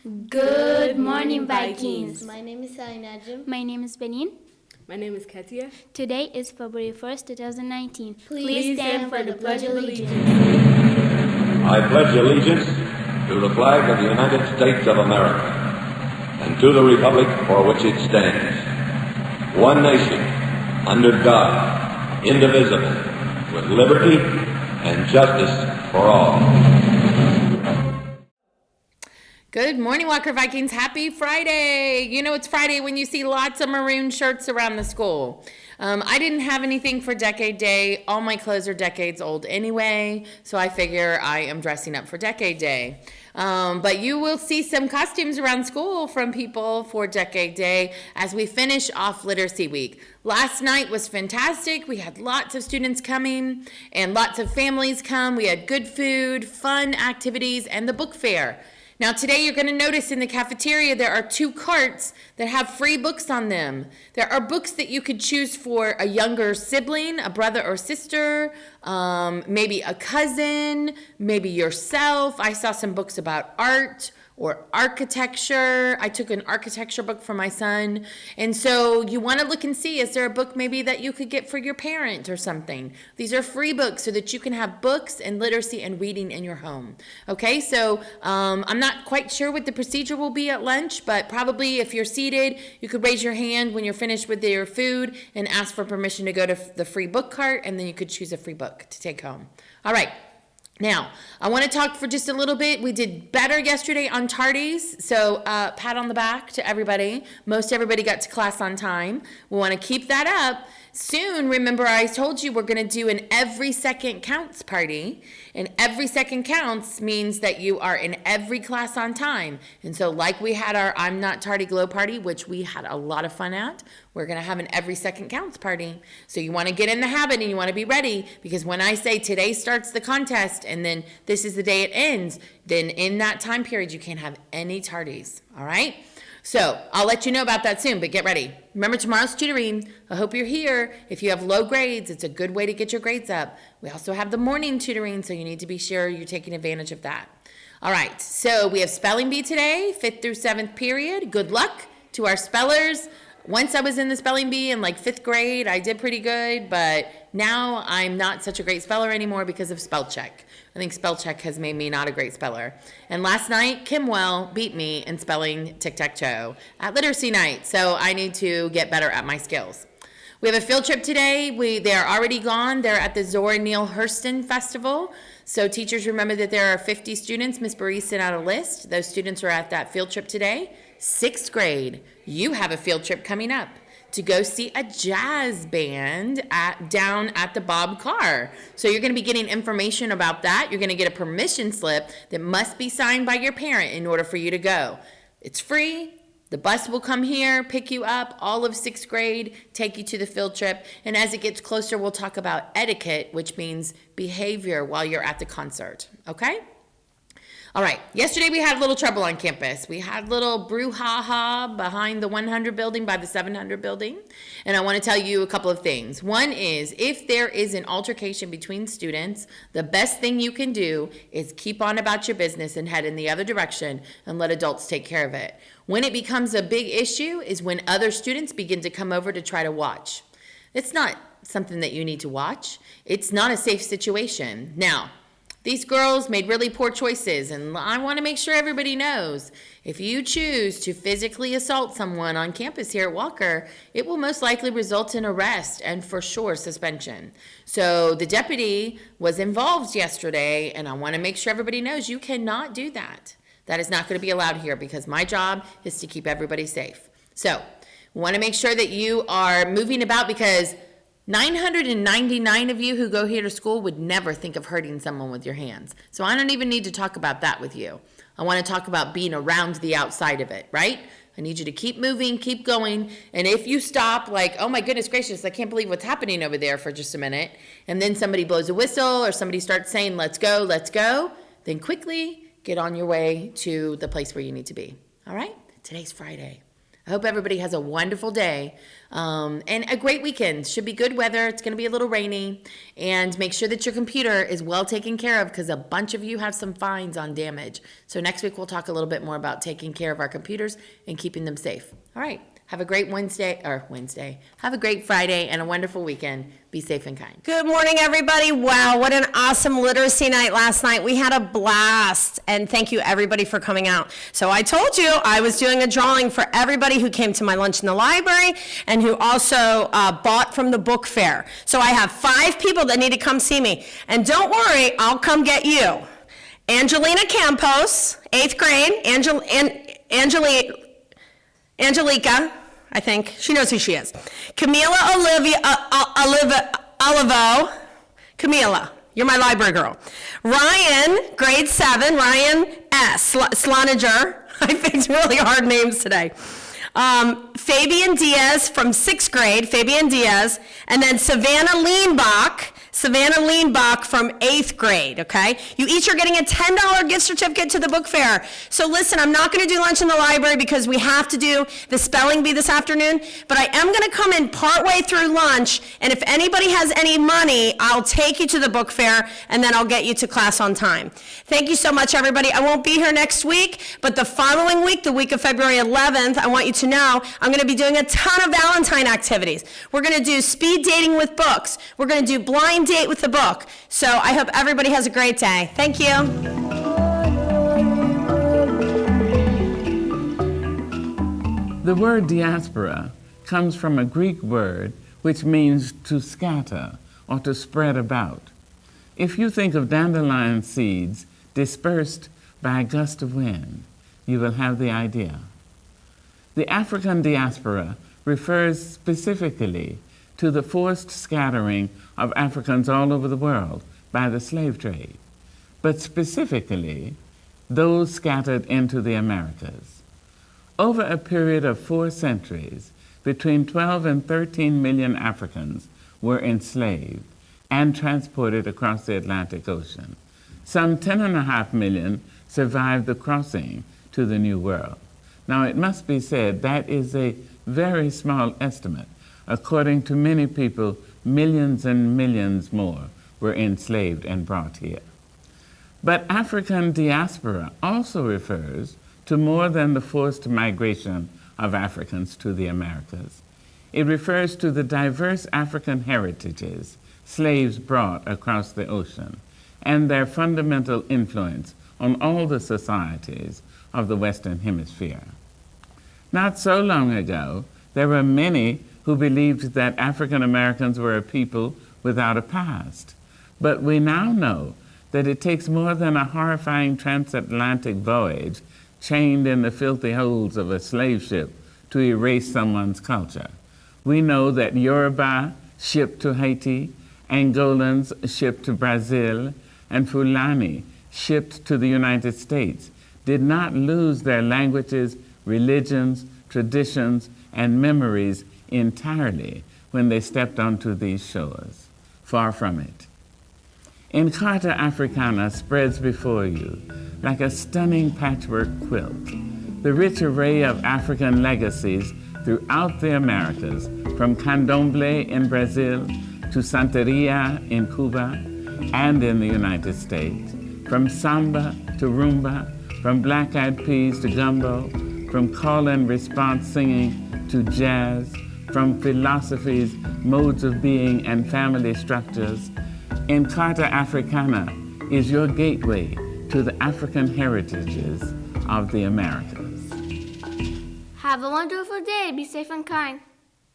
Good morning, Vikings. My name is Sai Najim. My name is Benin. My name is Katia. Today is February 1st, 2019. Please stand for the Pledge of Allegiance. I pledge allegiance to the flag of the United States of America and to the republic for which it stands, one nation, under God, indivisible, with liberty and justice for all. Good morning, Walker Vikings. Happy Friday. You know it's Friday when you see lots of maroon shirts around the school. I didn't have anything for Decade Day. All my clothes are decades old anyway, so I figure I am dressing up for Decade Day. But you will see some costumes around school from people for Decade Day as we finish off Literacy Week. Last night was fantastic. We had lots of students coming and lots of families come. We had good food, fun activities, and the book fair. Now today you're going to notice in the cafeteria there are 2 carts that have free books on them. There are books that you could choose for a younger sibling, a brother or sister, maybe a cousin, maybe yourself. I saw some books about art or architecture. I took an architecture book for my son. And so you want to look and see, is there a book maybe that you could get for your parent or something? These are free books so that you can have books and literacy and reading in your home. Okay, so I'm not quite sure what the procedure will be at lunch, but probably if you're seated, you could raise your hand when you're finished with your food and ask for permission to go to the free book cart, and then you could choose a free book to take home. All right. Now, I want to talk for just a little bit. We did better yesterday on tardies, so pat on the back to everybody. Most everybody got to class on time. We want to keep that up. Soon, remember I told you we're going to do an every second counts party, and every second counts means that you are in every class on time. And so like we had our I'm Not Tardy Glow party, which we had a lot of fun at, we're going to have an every second counts party. So you want to get in the habit and you want to be ready, because when I say today starts the contest and then this is the day it ends, then in that time period you can't have any tardies, all right? So I'll let you know about that soon, but get ready. Remember tomorrow's tutoring. I hope you're here. If you have low grades, it's a good way to get your grades up. We also have the morning tutoring, so you need to be sure you're taking advantage of that. All right, so we have spelling bee today, 5th through 7th period. Good luck to our spellers. Once I was in the spelling bee in like 5th grade, I did pretty good, but now I'm not such a great speller anymore because of spell check. I think spell check has made me not a great speller. And last night, Kimwell beat me in spelling tic-tac-toe at literacy night, so I need to get better at my skills. We have a field trip today. They are already gone. They're at the Zora Neale Hurston Festival. So teachers, remember that there are 50 students. Miss Baree sent out a list. Those students are at that field trip today. 6th grade, you have a field trip coming up to go see a jazz band down at the Bob Carr. So you're going to be getting information about that. You're going to get a permission slip that must be signed by your parent in order for you to go. It's free. The bus will come here, pick you up, all of 6th grade, take you to the field trip. And as it gets closer, we'll talk about etiquette, which means behavior while you're at the concert. Okay? All right, yesterday we had a little trouble on campus. We had a little brouhaha behind the 100 building by the 700 building. And I want to tell you a couple of things. One is, if there is an altercation between students, the best thing you can do is keep on about your business and head in the other direction and let adults take care of it. When it becomes a big issue is when other students begin to come over to try to watch. It's not something that you need to watch. It's not a safe situation. Now, these girls made really poor choices, and I want to make sure everybody knows, if you choose to physically assault someone on campus here at Walker, it will most likely result in arrest and for sure suspension. So the deputy was involved yesterday, and I want to make sure everybody knows you cannot do that. That is not going to be allowed here, because my job is to keep everybody safe. So we want to make sure that you are moving about, because 999 of you who go here to school would never think of hurting someone with your hands. So I don't even need to talk about that with you. I want to talk about being around the outside of it, right? I need you to keep moving, keep going. And if you stop like, oh my goodness gracious, I can't believe what's happening over there for just a minute, and then somebody blows a whistle or somebody starts saying, let's go, then quickly get on your way to the place where you need to be. All right? Today's Friday. I hope everybody has a wonderful day and a great weekend. Should be good weather. It's going to be a little rainy. And make sure that your computer is well taken care of because a bunch of you have some fines on damage. So next week we'll talk a little bit more about taking care of our computers and keeping them safe. All right. Have a great Wednesday. Have a great Friday and a wonderful weekend. Be safe and kind. Good morning, everybody. Wow, what an awesome literacy night last night. We had a blast, and thank you, everybody, for coming out. So I told you I was doing a drawing for everybody who came to my lunch in the library and who also bought from the book fair. So I have 5 people that need to come see me. And don't worry, I'll come get you. Angelina Campos, 8th grade. Angelica, I think. She knows who she is. Camila Olivo. Camila, you're my library girl. Ryan, grade 7. Ryan S. Sloniger. I picked really hard names today. Fabian Diaz from 6th grade. Fabian Diaz. And then Savannah Leanbach from 8th grade, okay? You each are getting a $10 gift certificate to the book fair. So listen, I'm not gonna do lunch in the library because we have to do the spelling bee this afternoon, but I am gonna come in partway through lunch, and if anybody has any money, I'll take you to the book fair, and then I'll get you to class on time. Thank you so much, everybody. I won't be here next week, but the following week, the week of February 11th, I want you to know I'm gonna be doing a ton of Valentine activities. We're gonna do speed dating with books. We're gonna do blind date with the book. So I hope everybody has a great day. Thank you. The word diaspora comes from a Greek word which means to scatter or to spread about. If you think of dandelion seeds dispersed by a gust of wind, you will have the idea. The African diaspora refers specifically to the forced scattering of Africans all over the world by the slave trade, but specifically those scattered into the Americas. Over a period of 4 centuries, between 12 and 13 million Africans were enslaved and transported across the Atlantic Ocean. Some 10.5 million survived the crossing to the New World. Now, it must be said that is a very small estimate. According to many people, millions and millions more were enslaved and brought here. But African diaspora also refers to more than the forced migration of Africans to the Americas. It refers to the diverse African heritages slaves brought across the ocean and their fundamental influence on all the societies of the Western Hemisphere. Not so long ago, there were many who believed that African Americans were a people without a past. But we now know that it takes more than a horrifying transatlantic voyage chained in the filthy holds of a slave ship to erase someone's culture. We know that Yoruba shipped to Haiti, Angolans shipped to Brazil, and Fulani shipped to the United States did not lose their languages, religions, traditions, and memories entirely when they stepped onto these shores. Far from it. Encarta Africana spreads before you like a stunning patchwork quilt, the rich array of African legacies throughout the Americas, from candomblé in Brazil to Santeria in Cuba and in the United States, from samba to rumba, from black-eyed peas to gumbo, from call and response singing to jazz, from philosophies, modes of being, and family structures. Encarta Africana is your gateway to the African heritages of the Americas. Have a wonderful day. Be safe and kind.